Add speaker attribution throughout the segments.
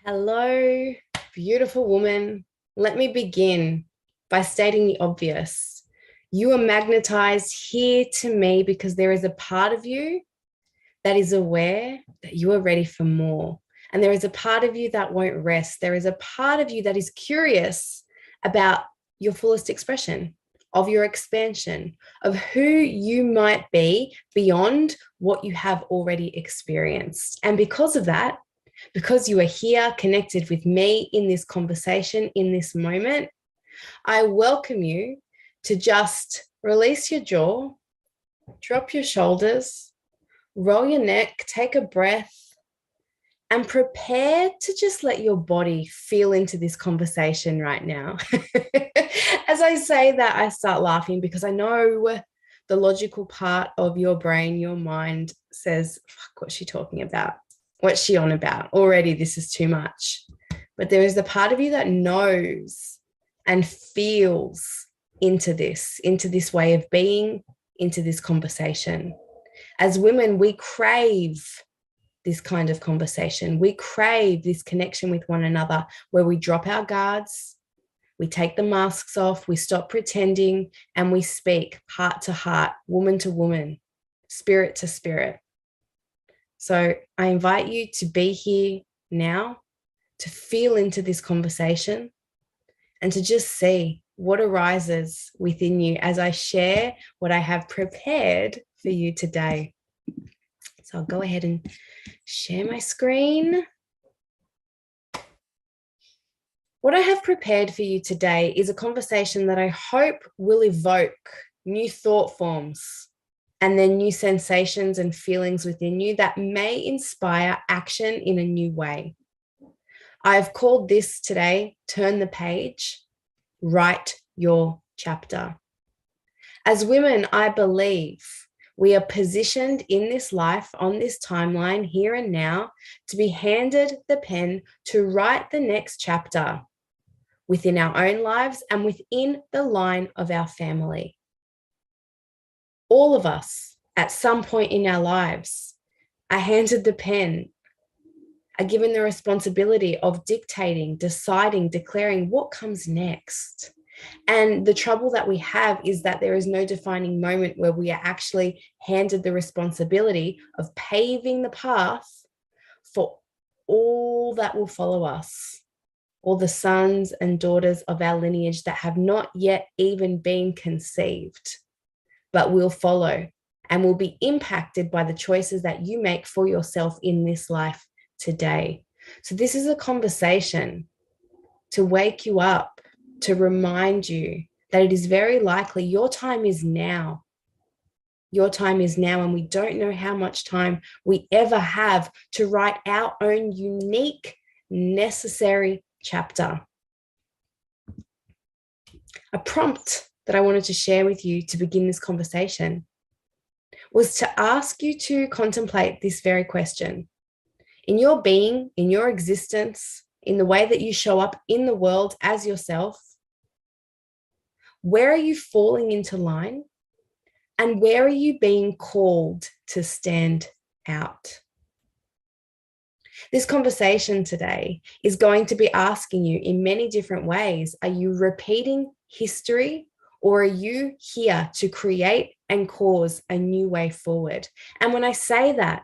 Speaker 1: Hello, beautiful woman. Let me begin by stating the obvious. You are magnetized here to me because there is a part of you that is aware that you are ready for more. And there is a part of you that won't rest. There is a part of you that is curious about your fullest expression, of your expansion, of who you might be beyond what you have already experienced. And because of that, because you are here connected with me in this conversation, in this moment, I welcome you to just release your jaw, drop your shoulders, roll your neck, take a breath, and prepare to just let your body feel into this conversation right now. As I say that, I start laughing because I know the logical part of your brain, your mind says, fuck, what's she talking about? What's she on about? Already, this is too much. But there is the part of you that knows and feels into this way of being, into this conversation. As women, we crave this kind of conversation. We crave this connection with one another where we drop our guards, we take the masks off, we stop pretending, and we speak heart to heart, woman to woman, spirit to spirit. So I invite you to be here now, to feel into this conversation, and to just see what arises within you as I share what I have prepared for you today. So I'll go ahead and share my screen. What I have prepared for you today is a conversation that I hope will evoke new thought forms and then new sensations and feelings within you that may inspire action in a new way. I've called this today, Turn the Page, Write Your Chapter. As women, I believe we are positioned in this life, on this timeline, here and now, to be handed the pen to write the next chapter within our own lives and within the line of our family. All of us, at some point in our lives, are handed the pen, are given the responsibility of dictating, deciding, declaring what comes next. And the trouble that we have is that there is no defining moment where we are actually handed the responsibility of paving the path for all that will follow us, all the sons and daughters of our lineage that have not yet even been conceived, but will follow and will be impacted by the choices that you make for yourself in this life today. So this is a conversation to wake you up, to remind you that it is very likely your time is now. Your time is now, and we don't know how much time we ever have to write our own unique, necessary chapter. A prompt that I wanted to share with you to begin this conversation was to ask you to contemplate this very question. In your being, in your existence, in the way that you show up in the world as yourself, where are you falling into line? And where are you being called to stand out? This conversation today is going to be asking you in many different ways, are you repeating history, or are you here to create and cause a new way forward? And when I say that,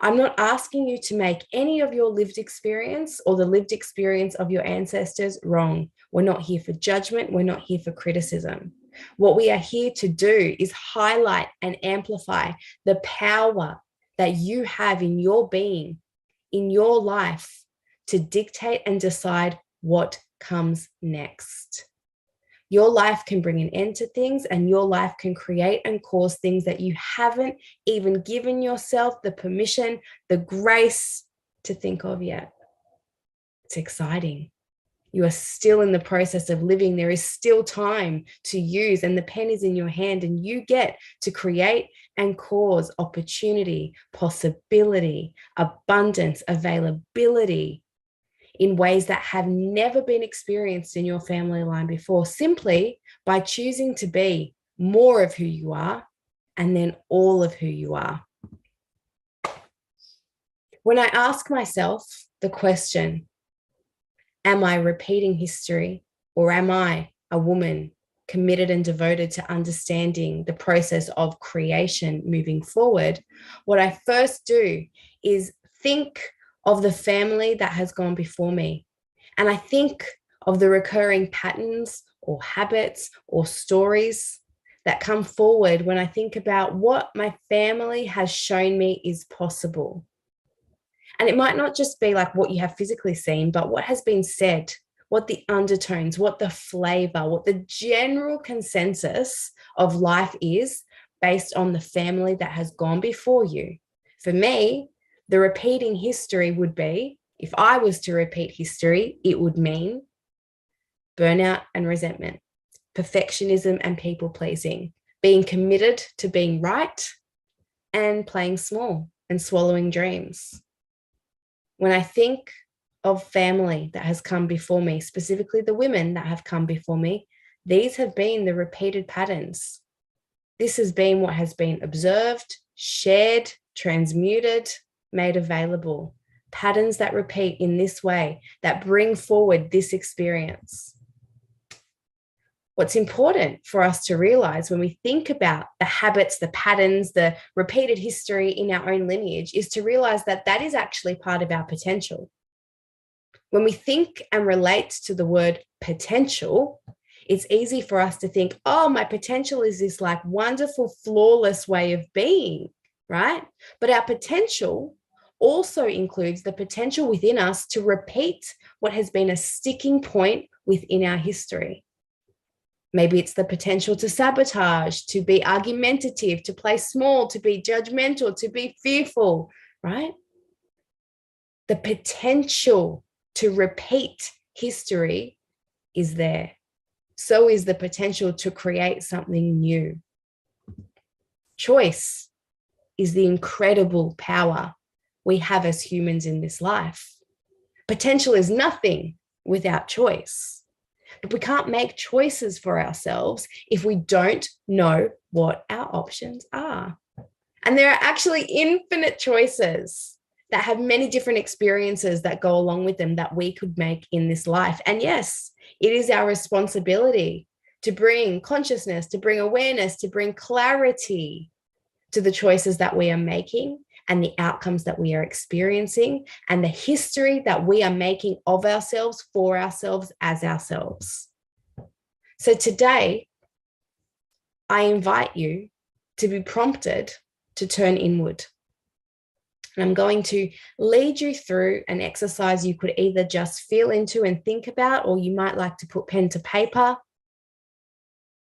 Speaker 1: I'm not asking you to make any of your lived experience or the lived experience of your ancestors wrong. We're not here for judgment. We're not here for criticism. What we are here to do is highlight and amplify the power that you have in your being, in your life, to dictate and decide what comes next. Your life can bring an end to things, and your life can create and cause things that you haven't even given yourself the permission, the grace to think of yet. It's exciting. You are still in the process of living. There is still time to use, and the pen is in your hand, and you get to create and cause opportunity, possibility, abundance, availability in ways that have never been experienced in your family line before, simply by choosing to be more of who you are and then all of who you are. When I ask myself the question, Am I repeating history, or am I a woman committed and devoted to understanding the process of creation moving forward? What I first do is think of the family that has gone before me. And I think of the recurring patterns or habits or stories that come forward when I think about what my family has shown me is possible. And it might not just be like what you have physically seen, but what has been said, what the undertones, what the flavor, what the general consensus of life is based on the family that has gone before you. For me, the repeating history would be, if I was to repeat history, it would mean burnout and resentment, perfectionism and people pleasing, being committed to being right, and playing small and swallowing dreams. When I think of family that has come before me, specifically the women that have come before me, these have been the repeated patterns. This has been what has been observed, shared, transmuted, made available. Patterns that repeat in this way, that bring forward this experience. What's important for us to realize when we think about the habits, the patterns, the repeated history in our own lineage is to realize that that is actually part of our potential. When we think and relate to the word potential, it's easy for us to think, oh, my potential is this like wonderful, flawless way of being, right? But our potential also includes the potential within us to repeat what has been a sticking point within our history. Maybe it's the potential to sabotage, to be argumentative, to play small, to be judgmental, to be fearful, right? The potential to repeat history is there. So is the potential to create something new. Choice is the incredible power we have as humans in this life. Potential is nothing without choice. But we can't make choices for ourselves if we don't know what our options are. And there are actually infinite choices that have many different experiences that go along with them that we could make in this life. And yes, it is our responsibility to bring consciousness, to bring awareness, to bring clarity to the choices that we are making and the outcomes that we are experiencing and the history that we are making of ourselves, for ourselves, as ourselves. So today, I invite you to be prompted to turn inward. And I'm going to lead you through an exercise you could either just feel into and think about, or you might like to put pen to paper.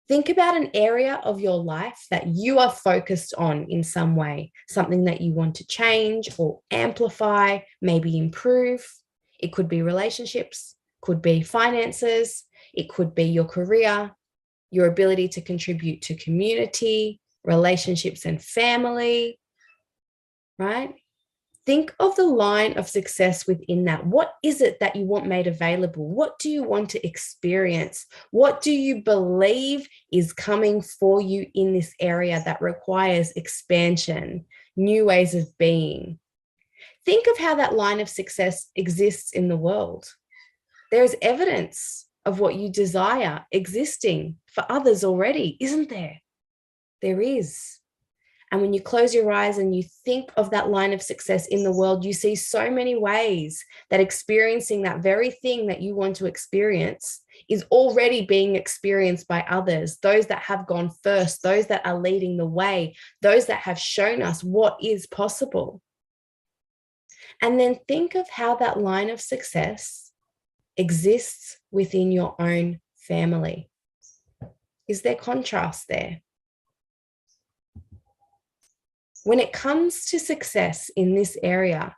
Speaker 1: Think about an area of your life that you are focused on in some way, something that you want to change or amplify, maybe improve. It could be relationships, could be finances, it could be your career, your ability to contribute to community, relationships and family, right? Think of the line of success within that. What is it that you want made available? What do you want to experience? What do you believe is coming for you in this area that requires expansion, new ways of being? Think of how that line of success exists in the world. There is evidence of what you desire existing for others already, isn't there? There is. And when you close your eyes and you think of that line of success in the world, you see so many ways that experiencing that very thing that you want to experience is already being experienced by others, those that have gone first, those that are leading the way, those that have shown us what is possible. And then think of how that line of success exists within your own family. Is there contrast there? When it comes to success in this area,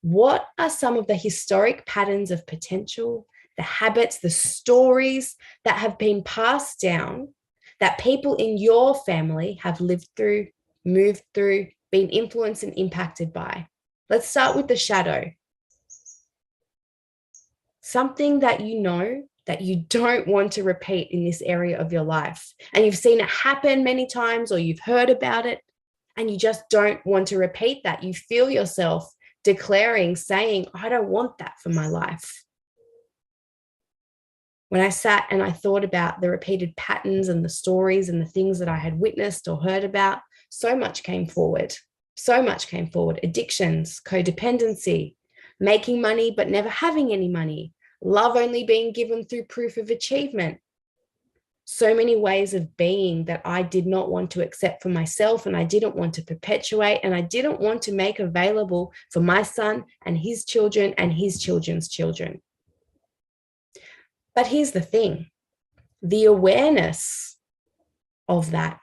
Speaker 1: what are some of the historic patterns of potential, the habits, the stories that have been passed down that people in your family have lived through, moved through, been influenced and impacted by? Let's start with the shadow. Something that you know that you don't want to repeat in this area of your life. And you've seen it happen many times, or you've heard about it, and you just don't want to repeat that. You feel yourself declaring, saying, I don't want that for my life. When I sat and I thought about the repeated patterns and the stories and the things that I had witnessed or heard about, so much came forward. So much came forward. Addictions, codependency, making money but never having any money, love only being given through proof of achievement. So many ways of being that I did not want to accept for myself, and I didn't want to perpetuate, and I didn't want to make available for my son and his children and his children's children. But here's the thing, the awareness of that,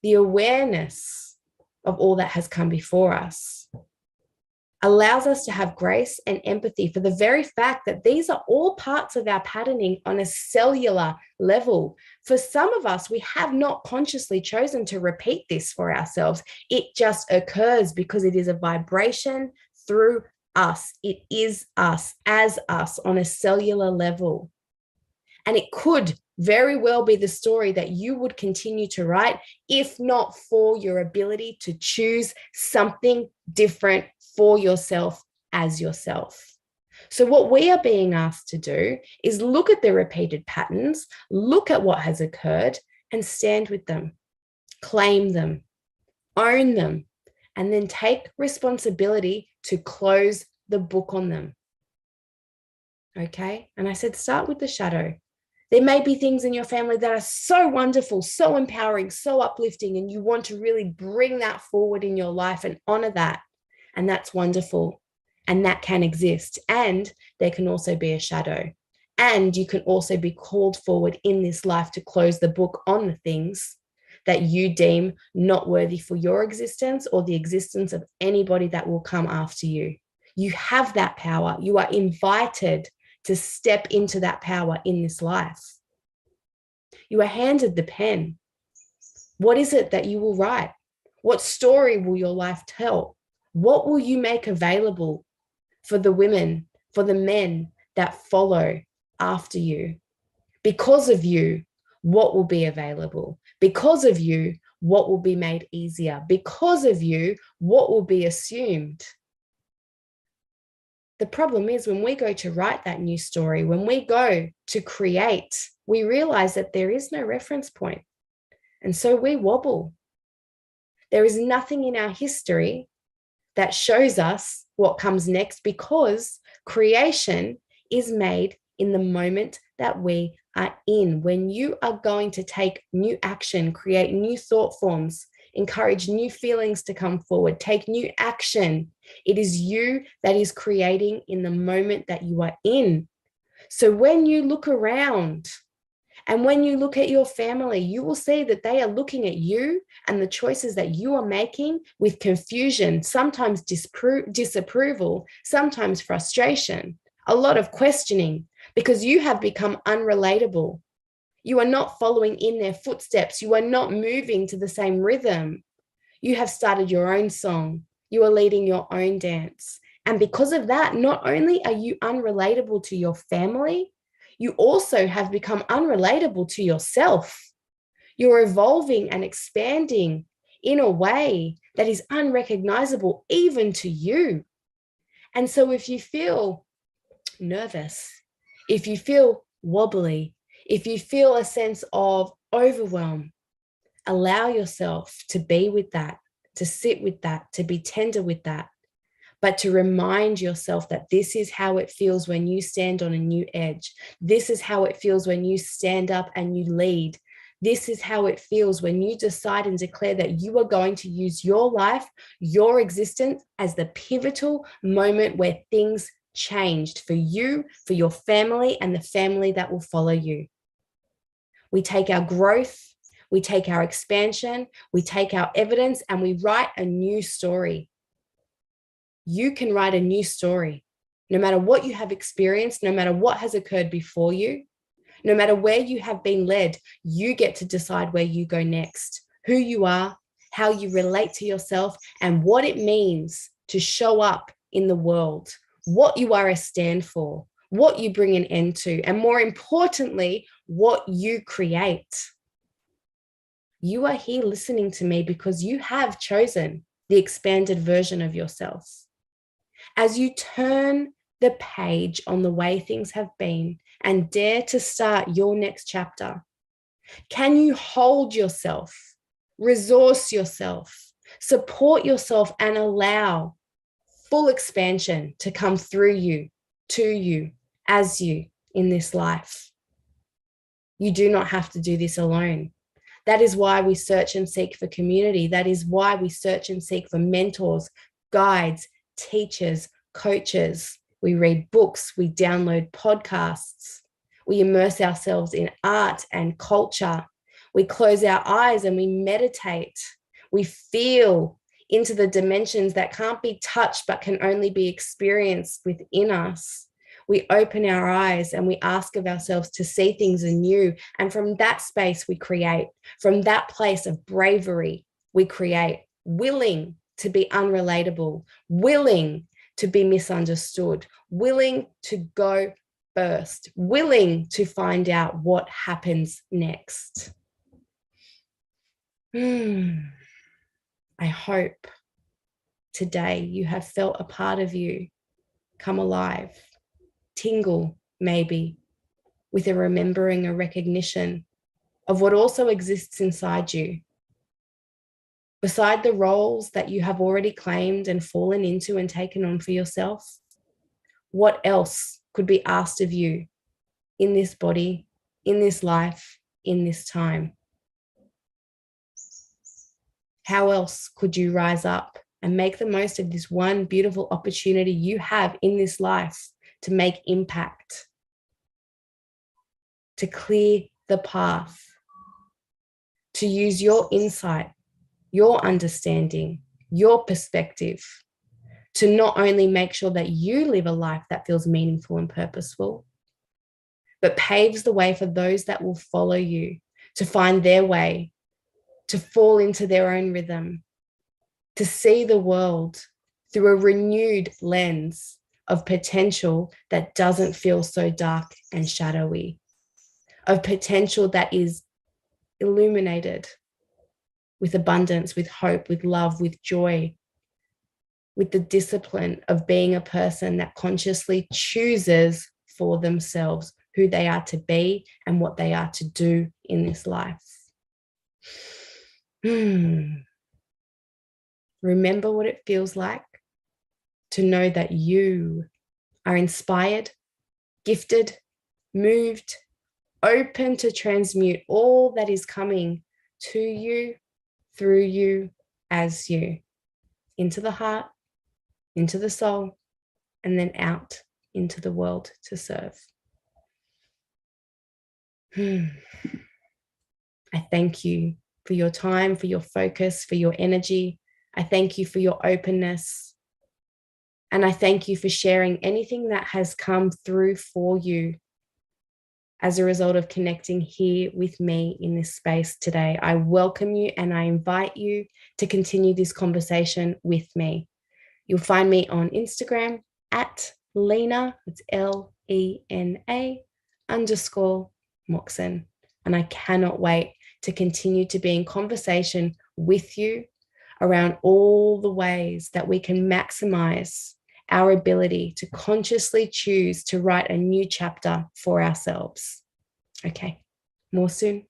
Speaker 1: the awareness of all that has come before us allows us to have grace and empathy for the very fact that these are all parts of our patterning on a cellular level. For some of us, we have not consciously chosen to repeat this for ourselves. It just occurs because it is a vibration through us. It is us, as us on a cellular level. And it could very well be the story that you would continue to write if not for your ability to choose something different for yourself as yourself. So what we are being asked to do is look at the repeated patterns, look at what has occurred and stand with them, claim them, own them, and then take responsibility to close the book on them. Okay? And I said, start with the shadow. There may be things in your family that are so wonderful, so empowering, so uplifting, and you want to really bring that forward in your life and honor that. And that's wonderful. And that can exist. And there can also be a shadow. And you can also be called forward in this life to close the book on the things that you deem not worthy for your existence or the existence of anybody that will come after you. You have that power. You are invited to step into that power in this life. You are handed the pen. What is it that you will write? What story will your life tell? What will you make available for the women, for the men that follow after you? Because of you, what will be available? Because of you, what will be made easier? Because of you, what will be assumed? The problem is when we go to write that new story, when we go to create, we realize that there is no reference point. And so we wobble. There is nothing in our history that shows us what comes next because creation is made in the moment that we are in. When you are going to take new action, create new thought forms, encourage new feelings to come forward, take new action, it is you that is creating in the moment that you are in. So when you look around and when you look at your family, you will see that they are looking at you and the choices that you are making with confusion, sometimes disapproval, sometimes frustration, a lot of questioning, because you have become unrelatable. You are not following in their footsteps. You are not moving to the same rhythm. You have started your own song. You are leading your own dance. And because of that, not only are you unrelatable to your family, you also have become unrelatable to yourself. You're evolving and expanding in a way that is unrecognizable even to you. And so if you feel nervous, if you feel wobbly, if you feel a sense of overwhelm, allow yourself to be with that, to sit with that, to be tender with that, but to remind yourself that this is how it feels when you stand on a new edge. This is how it feels when you stand up and you lead. This is how it feels when you decide and declare that you are going to use your life, your existence as the pivotal moment where things changed for you, for your family, and the family that will follow you. We take our growth, we take our expansion, we take our evidence, and we write a new story. You can write a new story. No matter what you have experienced, no matter what has occurred before you, no matter where you have been led, you get to decide where you go next, who you are, how you relate to yourself, and what it means to show up in the world, what you are a stand for, what you bring an end to, and more importantly, what you create. You are here listening to me because you have chosen the expanded version of yourself. As you turn the page on the way things have been and dare to start your next chapter? Can you hold yourself, resource yourself, support yourself, and allow full expansion to come through you, to you, as you in this life? You do not have to do this alone. That is why we search and seek for community. That is why we search and seek for mentors, guides, teachers, coaches. We read books, we download podcasts, we immerse ourselves in art and culture. We close our eyes and we meditate. We feel into the dimensions that can't be touched but can only be experienced within us. We open our eyes and we ask of ourselves to see things anew. And from that space, we create. From that place of bravery, we create, willing to be unrelatable, willing to be misunderstood, willing to go first, willing to find out what happens next. I hope today you have felt a part of you come alive, tingle maybe, with a remembering, a recognition of what also exists inside you. Beside the roles that you have already claimed and fallen into and taken on for yourself, what else could be asked of you in this body, in this life, in this time? How else could you rise up and make the most of this one beautiful opportunity you have in this life to make impact, to clear the path, to use your insight, your understanding, your perspective, to not only make sure that you live a life that feels meaningful and purposeful, but paves the way for those that will follow you to find their way, to fall into their own rhythm, to see the world through a renewed lens of potential that doesn't feel so dark and shadowy, of potential that is illuminated with abundance, with hope, with love, with joy, with the discipline of being a person that consciously chooses for themselves who they are to be and what they are to do in this life. Remember what it feels like to know that you are inspired, gifted, moved, open to transmute all that is coming to you, through you, as you, into the heart, into the soul, and then out into the world to serve. I thank you for your time, for your focus, for your energy. I thank you for your openness. And I thank you for sharing anything that has come through for you as a result of connecting here with me in this space today. I welcome you and I invite you to continue this conversation with me. You'll find me on Instagram at Lena, it's Lena_Moxon. And I cannot wait to continue to be in conversation with you around all the ways that we can maximize our ability to consciously choose to write a new chapter for ourselves. Okay, more soon.